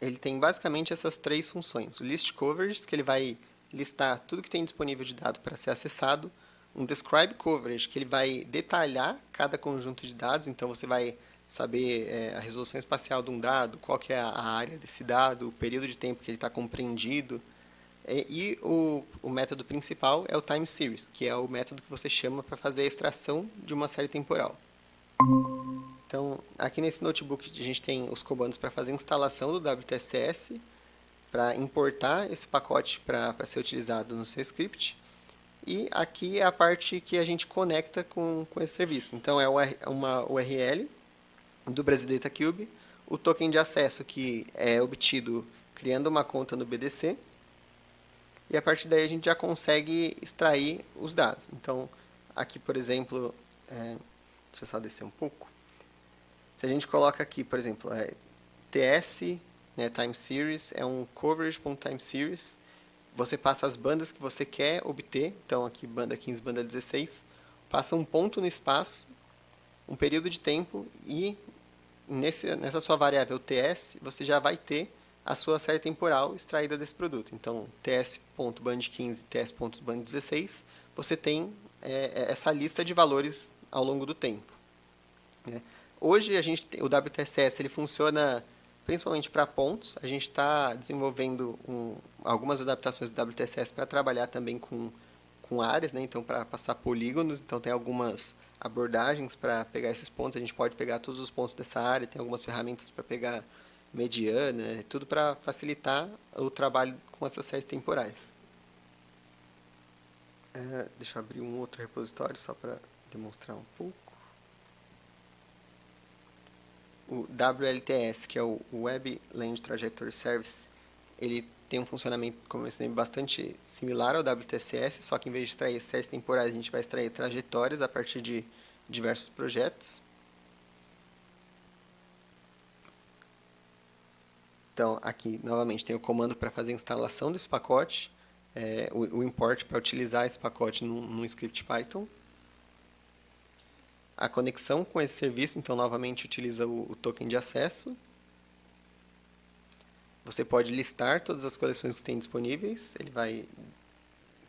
Ele tem basicamente essas 3 funções. O List Coverage, que ele vai listar tudo que tem disponível de dado para ser acessado. Um Describe Coverage, que ele vai detalhar cada conjunto de dados. Então, você vai saber a resolução espacial de um dado, qual que é a área desse dado, o período de tempo que ele está compreendido. E o método principal é o time series, que é o método que você chama para fazer a extração de uma série temporal. Então, aqui nesse notebook a gente tem os comandos para fazer a instalação do WTSS, para importar esse pacote para ser utilizado no seu script. E aqui é a parte que a gente conecta com esse serviço. Então, é uma URL do Brasil Data Cube, o token de acesso que é obtido criando uma conta no BDC, e a partir daí a gente já consegue extrair os dados. Então, aqui, por exemplo, deixa eu só descer um pouco. Se a gente coloca aqui, por exemplo, TS, né, Time Series, é um coverage.timeSeries. Você passa as bandas que você quer obter. Então, aqui, banda 15, banda 16. Passa um ponto no espaço, um período de tempo, e nessa sua variável TS, você já vai ter a sua série temporal extraída desse produto. Então, ts.band15, ts.band16, você tem essa lista de valores ao longo do tempo. Né? Hoje, o WTSS ele funciona principalmente para pontos. A gente está desenvolvendo algumas adaptações do WTSS para trabalhar também com áreas, né? Então, para passar polígonos. Então, tem algumas abordagens para pegar esses pontos. A gente pode pegar todos os pontos dessa área, tem algumas ferramentas para pegar mediana, tudo para facilitar o trabalho com essas séries temporais. Deixa eu abrir um outro repositório só para demonstrar um pouco. O WLTS, que é o Web Land Trajectory Service, ele tem um funcionamento, como eu ensinei, bastante similar ao WTSS, só que em vez de extrair séries temporais, a gente vai extrair trajetórias a partir de diversos projetos. Então, aqui, novamente, tem o comando para fazer a instalação desse pacote, o import para utilizar esse pacote num script Python. A conexão com esse serviço, então, novamente, utiliza o token de acesso. Você pode listar todas as coleções que tem disponíveis. Ele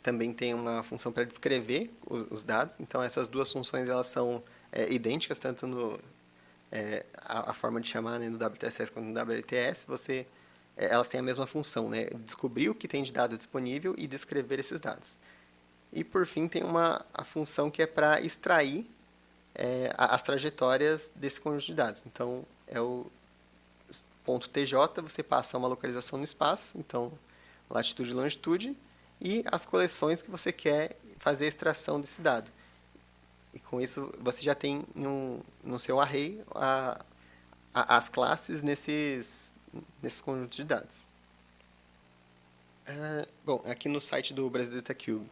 também tem uma função para descrever os dados. Então, essas duas funções elas são idênticas, tanto a forma de chamar, né, no WTSS quanto no WLTS. Elas têm a mesma função, né? Descobrir o que tem de dado disponível e descrever esses dados. E, por fim, tem a função que é para extrair as trajetórias desse conjunto de dados. Então, é o ponto TJ, você passa uma localização no espaço, então, latitude e longitude, e as coleções que você quer fazer a extração desse dado. E com isso, você já tem no seu array as classes nesses conjuntos de dados. Bom, aqui no site do Brasil Data Cube,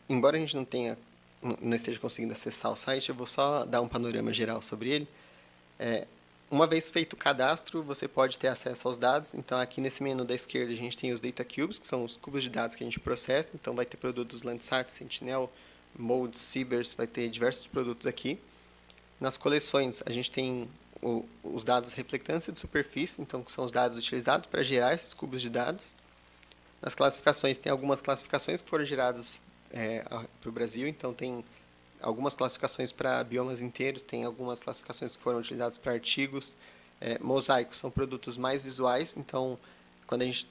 embora a gente não esteja conseguindo acessar o site, eu vou só dar um panorama geral sobre ele. Uma vez feito o cadastro, você pode ter acesso aos dados. Então, aqui nesse menu da esquerda, a gente tem os Data Cubes, que são os cubos de dados que a gente processa. Então, vai ter produtos Landsat, Sentinel, Modes, Cibers, vai ter diversos produtos aqui. Nas coleções, a gente tem os dados reflectância de superfície, então, que são os dados utilizados para gerar esses cubos de dados. Nas classificações, tem algumas classificações que foram geradas para o Brasil, então tem algumas classificações para biomas inteiros, tem algumas classificações que foram utilizadas para artigos. Mosaicos são produtos mais visuais, então quando a gente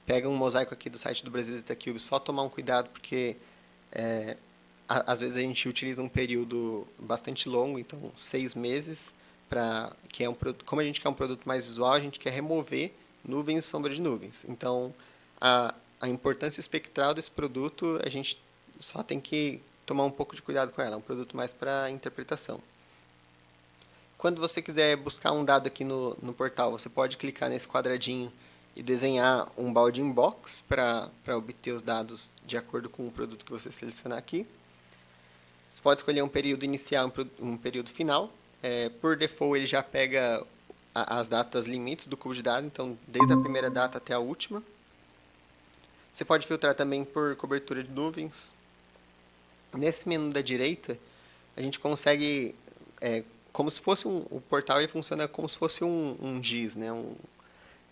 pega um mosaico aqui do site do Brasil Data Cube, só tomar um cuidado, porque às vezes a gente utiliza um período bastante longo, então 6 meses, como a gente quer um produto mais visual, a gente quer remover nuvens e sombra de nuvens. Então, a importância espectral desse produto, a gente só tem que tomar um pouco de cuidado com ela. É um produto mais para interpretação. Quando você quiser buscar um dado aqui no portal, você pode clicar nesse quadradinho e desenhar um bounding box para obter os dados de acordo com o produto que você selecionar aqui. Você pode escolher um período inicial e um período final. Por default, ele já pega as datas limites do cubo de dados, então desde a primeira data até a última. Você pode filtrar também por cobertura de nuvens. Nesse menu da direita, a gente consegue, como se fosse o portal, ele funciona como se fosse um GIS, né?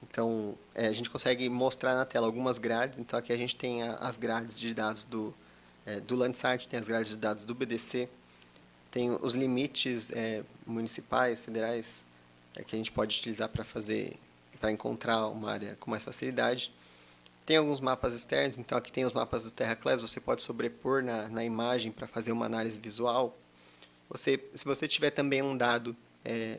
Então, a gente consegue mostrar na tela algumas grades. Então, aqui a gente tem as grades de dados do Landsat, tem as grades de dados do BDC. tem os limites municipais, federais, que a gente pode utilizar para encontrar uma área com mais facilidade. Tem alguns mapas externos, então aqui tem os mapas do TerraClass, você pode sobrepor na imagem para fazer uma análise visual. Se você tiver também um dado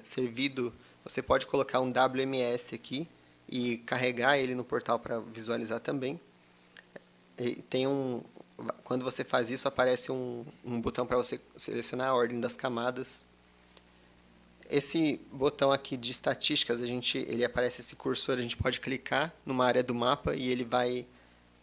servido, você pode colocar um WMS aqui e carregar ele no portal para visualizar também. E quando você faz isso, aparece um botão para você selecionar a ordem das camadas. Esse botão aqui de estatísticas, ele aparece esse cursor, a gente pode clicar numa área do mapa e ele vai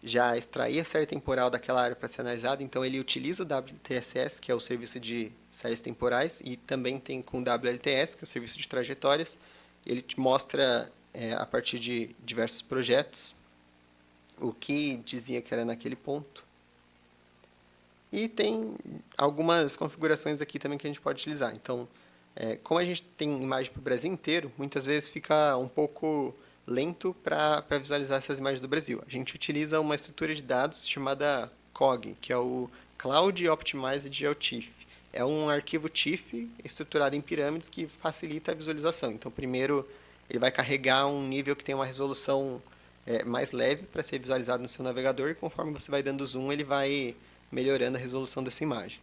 já extrair a série temporal daquela área para ser analisada. Então, ele utiliza o WTSS, que é o serviço de séries temporais, e também tem com o WLTS, que é o serviço de trajetórias. Ele te mostra, a partir de diversos projetos, o que dizia que era naquele ponto. E tem algumas configurações aqui também que a gente pode utilizar. Então, como a gente tem imagem para o Brasil inteiro, muitas vezes fica um pouco lento para visualizar essas imagens do Brasil. A gente utiliza uma estrutura de dados chamada COG, que é o Cloud Optimized GeoTIFF. É um arquivo TIFF estruturado em pirâmides que facilita a visualização. Então, primeiro, ele vai carregar um nível que tem uma resolução mais leve para ser visualizado no seu navegador, e conforme você vai dando zoom, ele vai melhorando a resolução dessa imagem.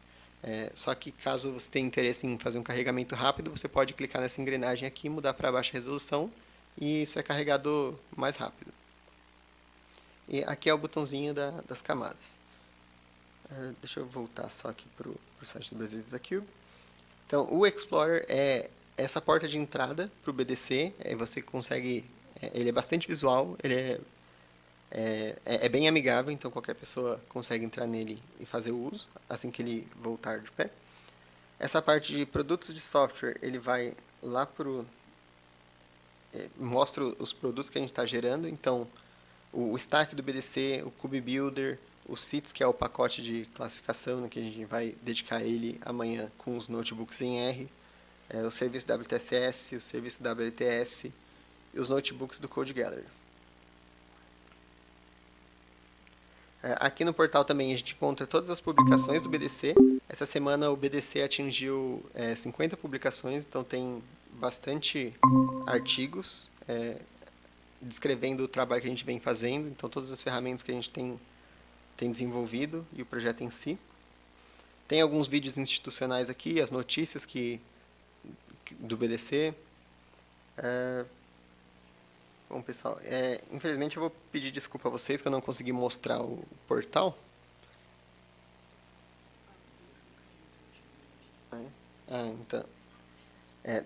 Só que caso você tenha interesse em fazer um carregamento rápido, você pode clicar nessa engrenagem aqui, mudar para baixa resolução, e isso é carregado mais rápido. E aqui é o botãozinho das camadas. Deixa eu voltar só aqui para o site do Brazil Data Cube. Então, o Explorer é essa porta de entrada para o BDC. Você consegue... ele é bastante visual, ele é bem amigável, então qualquer pessoa consegue entrar nele e fazer o uso, assim que ele voltar de pé. Essa parte de produtos de software, ele vai lá para o... mostra os produtos que a gente está gerando. Então, o stack do BDC, o Cube Builder, o SITS, que é o pacote de classificação, né, que a gente vai dedicar ele amanhã com os notebooks em R, o serviço WTSS, o serviço WLTS e os notebooks do Code Gallery. Aqui no portal também a gente encontra todas as publicações do BDC. Essa semana o BDC atingiu 50 publicações, então tem bastante artigos descrevendo o trabalho que a gente vem fazendo, então todas as ferramentas que a gente tem desenvolvido e o projeto em si. Tem alguns vídeos institucionais aqui, as notícias do BDC. Bom, pessoal, infelizmente eu vou pedir desculpa a vocês que eu não consegui mostrar o portal. Então,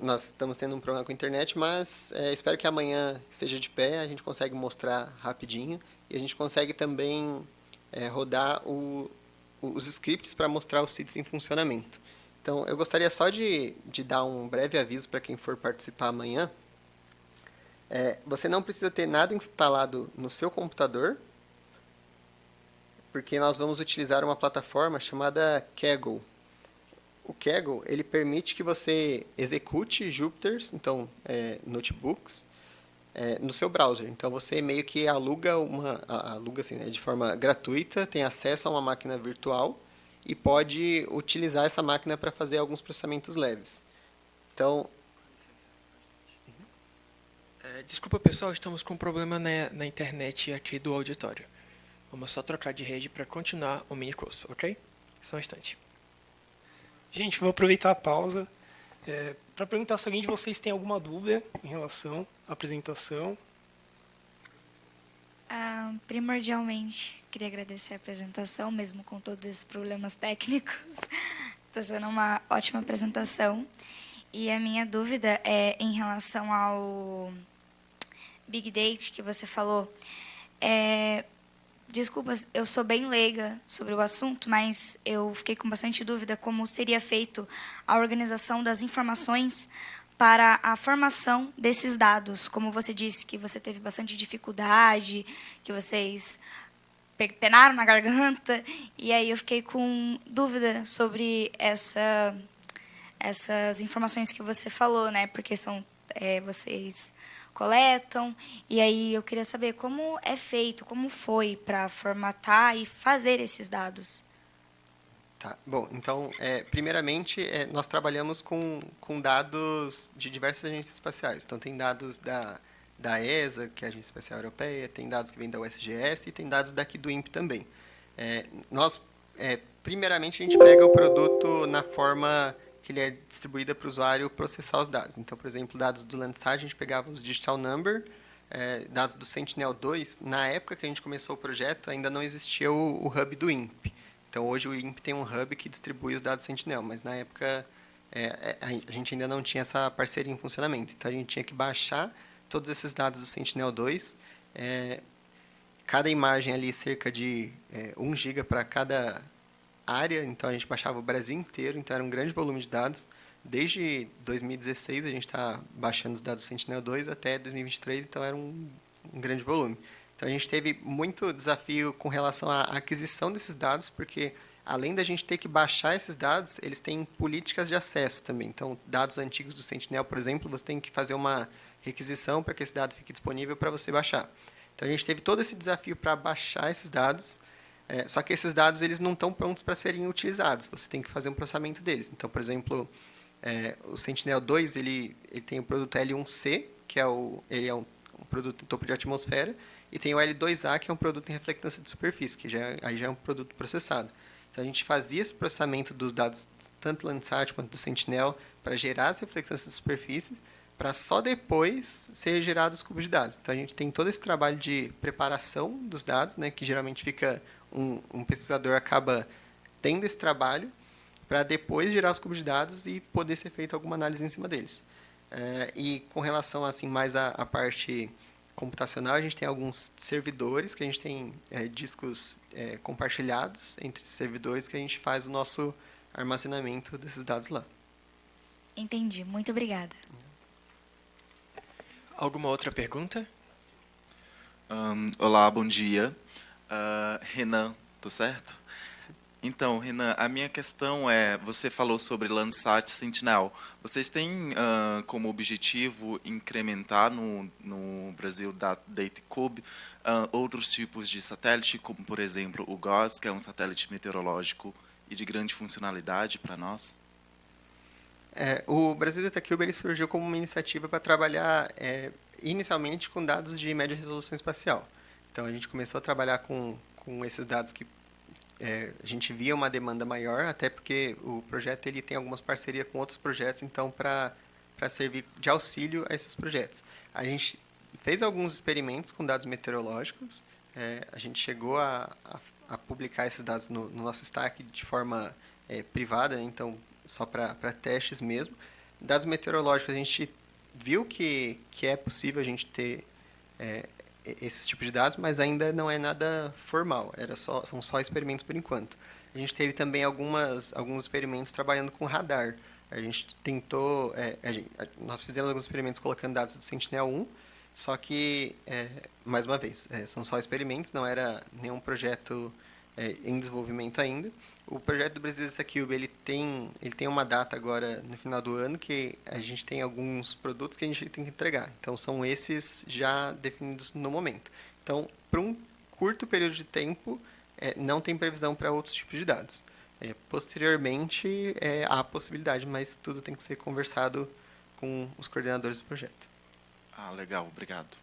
nós estamos tendo um problema com a internet, mas espero que amanhã esteja de pé, a gente consegue mostrar rapidinho e a gente consegue também rodar os scripts para mostrar os SIDs em funcionamento. Então, eu gostaria só de dar um breve aviso para quem for participar amanhã. Você não precisa ter nada instalado no seu computador, porque nós vamos utilizar uma plataforma chamada Kaggle. O Kaggle, ele permite que você execute Jupyters, então notebooks, no seu browser. Então você meio que aluga assim, né, de forma gratuita, tem acesso a uma máquina virtual e pode utilizar essa máquina para fazer alguns processamentos leves. Então, desculpa, pessoal, estamos com um problema na internet aqui do auditório. Vamos só trocar de rede para continuar o mini curso, ok? Só um instante. Gente, vou aproveitar a pausa para perguntar se alguém de vocês tem alguma dúvida em relação à apresentação. Primordialmente, queria agradecer a apresentação, mesmo com todos esses problemas técnicos. Está sendo uma ótima apresentação. E a minha dúvida é em relação ao Big Data que você falou. Desculpa, eu sou bem leiga sobre o assunto, mas eu fiquei com bastante dúvida como seria feito a organização das informações para a formação desses dados. Como você disse que você teve bastante dificuldade, que vocês penaram na garganta, e aí eu fiquei com dúvida sobre essas informações que você falou, né? Porque vocês coletam, e aí eu queria saber como é feito, como foi para formatar e fazer esses dados. Tá, bom, então, primeiramente, nós trabalhamos com dados de diversas agências espaciais. Então, tem dados da ESA, que é a Agência Espacial Europeia, tem dados que vêm da USGS e tem dados daqui do INPE também. Primeiramente, a gente pega o produto na forma que ele é distribuído para o usuário processar os dados. Então, por exemplo, dados do Landsat, a gente pegava os digital number, dados do Sentinel-2. Na época que a gente começou o projeto, ainda não existia o hub do INPE. Então, hoje o INPE tem um hub que distribui os dados Sentinel, mas na época a gente ainda não tinha essa parceria em funcionamento. Então, a gente tinha que baixar todos esses dados do Sentinel-2. Cada imagem ali, cerca de 1 GB para cada área. Então, a gente baixava o Brasil inteiro. Então, era um grande volume de dados. Desde 2016, a gente está baixando os dados do Sentinel-2 até 2023. Então, era um grande volume. Então, a gente teve muito desafio com relação à aquisição desses dados, porque, além da gente ter que baixar esses dados, eles têm políticas de acesso também. Então, dados antigos do Sentinel, por exemplo, você tem que fazer uma requisição para que esse dado fique disponível para você baixar. Então, a gente teve todo esse desafio para baixar esses dados, só que esses dados eles não estão prontos para serem utilizados. Você tem que fazer um processamento deles. Então, por exemplo, o Sentinel-2 ele tem o produto L1C, que ele é um produto em topo de atmosfera, e tem o L2A, que é um produto em reflectância de superfície, que aí já é um produto processado. Então, a gente fazia esse processamento dos dados, tanto do Landsat quanto do Sentinel, para gerar as reflectâncias de superfície, para só depois ser gerados os cubos de dados. Então, a gente tem todo esse trabalho de preparação dos dados, né, que geralmente fica um pesquisador acaba tendo esse trabalho para depois gerar os cubos de dados e poder ser feita alguma análise em cima deles. E com relação assim mais à parte computacional, a gente tem alguns servidores, que a gente tem discos compartilhados entre servidores, que a gente faz o nosso armazenamento desses dados lá. Entendi. Muito obrigada. Alguma outra pergunta? Olá, bom dia. Renan, tô certo? Sim. Então, Renan, a minha questão você falou sobre Landsat Sentinel. Vocês têm como objetivo incrementar no Brasil Datacube outros tipos de satélite, como, por exemplo, o GOES, que é um satélite meteorológico e de grande funcionalidade para nós? O Brasil Datacube ele surgiu como uma iniciativa para trabalhar inicialmente com dados de média resolução espacial. Então, a gente começou a trabalhar com esses dados que a gente via uma demanda maior, até porque o projeto ele tem algumas parcerias com outros projetos, então, para servir de auxílio a esses projetos. A gente fez alguns experimentos com dados meteorológicos, a gente chegou a publicar esses dados no nosso stack de forma privada, né? Então, só para testes mesmo. Dados meteorológicos, a gente viu que é possível a gente ter esse tipo de dados, mas ainda não é nada formal. São só experimentos por enquanto. A gente teve também alguns experimentos trabalhando com radar. A gente tentou... nós fizemos alguns experimentos colocando dados do Sentinel-1, só que, mais uma vez, são só experimentos, não era nenhum projeto em desenvolvimento ainda. O projeto do Brasil Datacube ele tem uma data agora no final do ano que a gente tem alguns produtos que a gente tem que entregar. Então, são esses já definidos no momento. Então, para um curto período de tempo, não tem previsão para outros tipos de dados. Posteriormente, há possibilidade, mas tudo tem que ser conversado com os coordenadores do projeto. Legal, obrigado.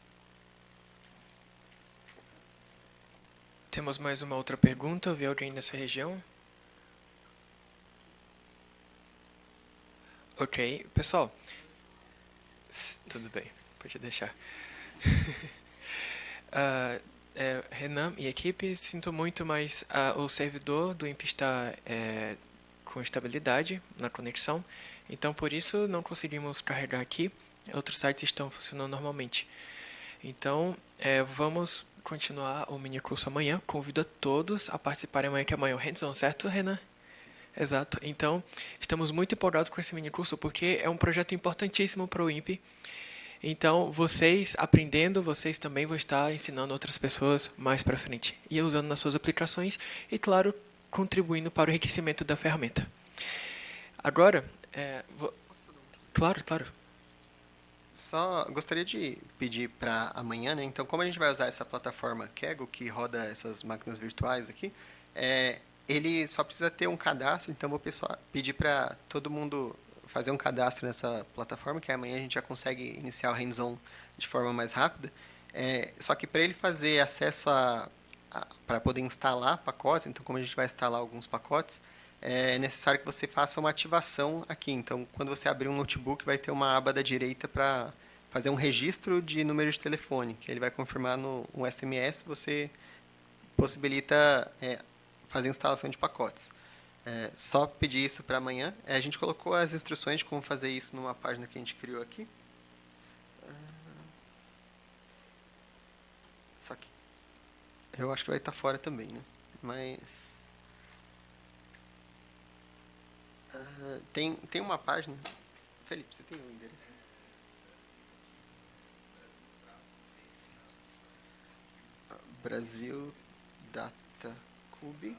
Temos mais uma outra pergunta. Vê alguém nessa região? Ok, pessoal. Tudo bem, pode deixar. Renan e equipe, sinto muito, mas o servidor do INPE está com estabilidade na conexão, então por isso não conseguimos carregar aqui. Outros sites estão funcionando normalmente. Então, vamos continuar o minicurso amanhã. Convido a todos a participarem amanhã, que é amanhã o hands-on, certo, Renan? Exato. Então, estamos muito empolgados com esse minicurso, porque é um projeto importantíssimo para o INPE. Então, vocês aprendendo, vocês também vão estar ensinando outras pessoas mais para frente. E usando nas suas aplicações e, claro, contribuindo para o enriquecimento da ferramenta. Agora, Claro. Só gostaria de pedir para amanhã, né? Então, como a gente vai usar essa plataforma Kaggle, que roda essas máquinas virtuais aqui, Ele só precisa ter um cadastro, então vou pedir para todo mundo fazer um cadastro nessa plataforma, que amanhã a gente já consegue iniciar o hands-on de forma mais rápida. Só que para ele fazer acesso para poder instalar pacotes, então como a gente vai instalar alguns pacotes, é necessário que você faça uma ativação aqui. Então, quando você abrir um notebook, vai ter uma aba da direita para fazer um registro de número de telefone, que ele vai confirmar no SMS, você possibilita fazer instalação de pacotes. Só pedir isso para amanhã. A gente colocou as instruções de como fazer isso numa página que a gente criou aqui. Só que eu acho que vai estar fora também, né? Mas tem uma página. Felipe, você tem o endereço? Brasil Data Cube.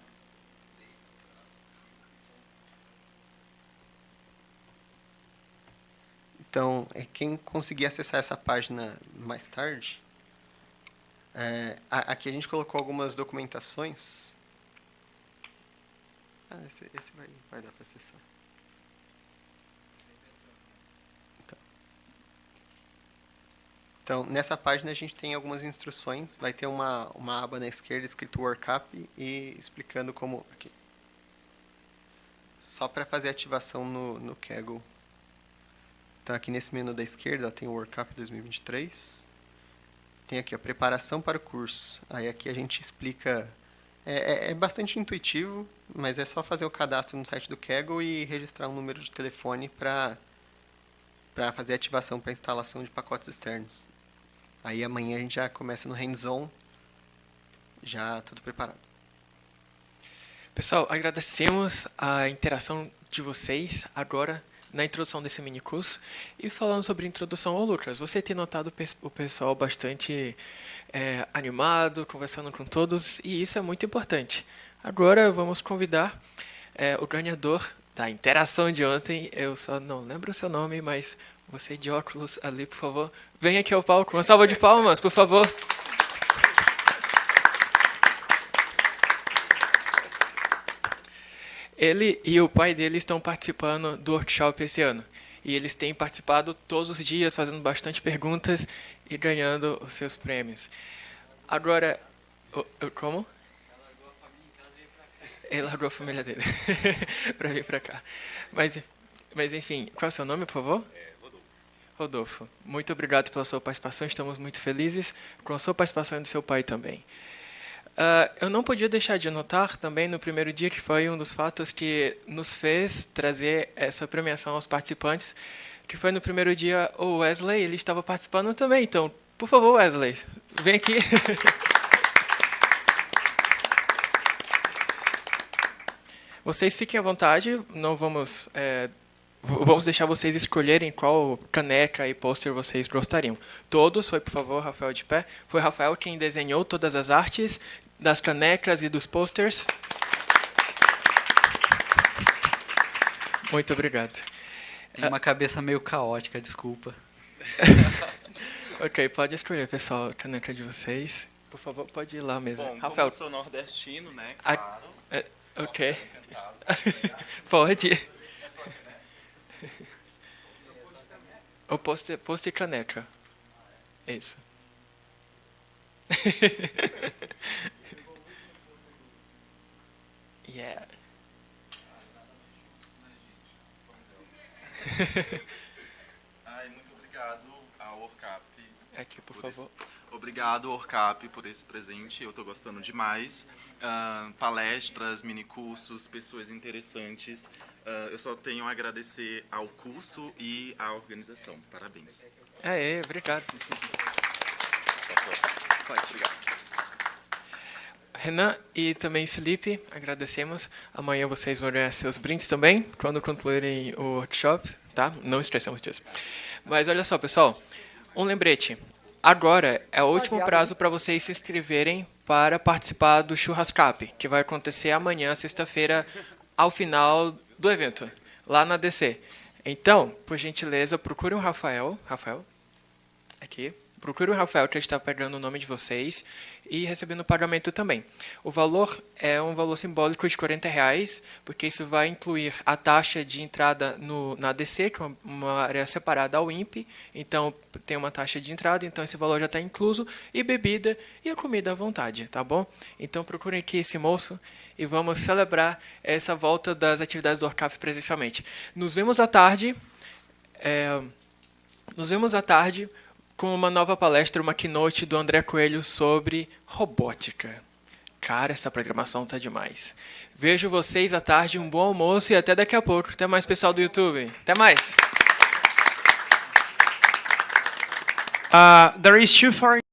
Então, quem conseguir acessar essa página mais tarde, aqui a gente colocou algumas documentações. Esse vai dar para acessar. Então, nessa página a gente tem algumas instruções. Vai ter uma aba na esquerda escrito Workup e explicando como... Aqui. Só para fazer a ativação no Kaggle. Então, aqui nesse menu da esquerda tem o Workup 2023. Tem aqui a preparação para o curso. Aí aqui a gente explica... É bastante intuitivo, mas é só fazer o cadastro no site do Kaggle e registrar um número de telefone para fazer a ativação para instalação de pacotes externos. Aí amanhã a gente já começa no hands-on, já tudo preparado. Pessoal, agradecemos a interação de vocês agora na introdução desse mini curso e falando sobre introdução ao Lucas. Você tem notado o pessoal bastante animado, conversando com todos, e isso é muito importante. Agora vamos convidar o ganhador da interação de ontem. Eu só não lembro o seu nome, mas você de óculos ali, por favor, venha aqui ao palco. Uma salva de palmas, por favor. Ele e o pai dele estão participando do workshop esse ano. E eles têm participado todos os dias, fazendo bastante perguntas e ganhando os seus prêmios. Agora, como? Ele largou a família dele para vir para cá. Mas, enfim, qual é o seu nome, por favor? Rodolfo. Muito obrigado pela sua participação. Estamos muito felizes com a sua participação e do seu pai também. Eu não podia deixar de anotar também no primeiro dia, que foi um dos fatos que nos fez trazer essa premiação aos participantes, que foi no primeiro dia o Wesley, ele estava participando também. Então, por favor, Wesley, vem aqui. Vocês fiquem à vontade, não vamos deixar vocês escolherem qual caneca e pôster vocês gostariam. Todos, foi por favor, Rafael de pé. Foi Rafael quem desenhou todas as artes das canecas e dos posters. Muito obrigado. Tem uma cabeça meio caótica, desculpa. Ok, pode escolher, pessoal, a caneca de vocês. Por favor, pode ir lá mesmo. Bom, Rafael. como eu sou nordestino, né? Claro. Ok. Pode. O pôster e caneca. Isso. Yeah. Muito obrigado ao Orcap. Aqui, por favor. Obrigado, Orcap, por esse presente. Eu estou gostando demais. Palestras, minicursos, pessoas interessantes. Eu só tenho a agradecer ao curso e à organização. Parabéns. Obrigado. Pode, obrigado. Renan e também Felipe, agradecemos. Amanhã vocês vão ganhar seus brindes também, quando concluírem o workshop, tá? Não esqueçamos disso. Mas olha só, pessoal, um lembrete. Agora é o último prazo para vocês se inscreverem para participar do Churrascap, que vai acontecer amanhã, sexta-feira, ao final do evento, lá na DC. Então, por gentileza, procurem o Rafael. Rafael, aqui. Procure o Rafael, que está pegando o nome de vocês e recebendo o pagamento também. O valor é um valor simbólico de R$40, porque isso vai incluir a taxa de entrada na ADC, que é uma área separada ao INPE. Então, tem uma taxa de entrada, então esse valor já está incluso, e bebida e a comida à vontade, tá bom? Então, procurem aqui esse moço e vamos celebrar essa volta das atividades do ORCAP presencialmente. Nos vemos à tarde. Com uma nova palestra, uma keynote do André Coelho sobre robótica. Cara, essa programação tá demais. Vejo vocês à tarde, um bom almoço e até daqui a pouco. Até mais, pessoal do YouTube. Até mais! There is two foreign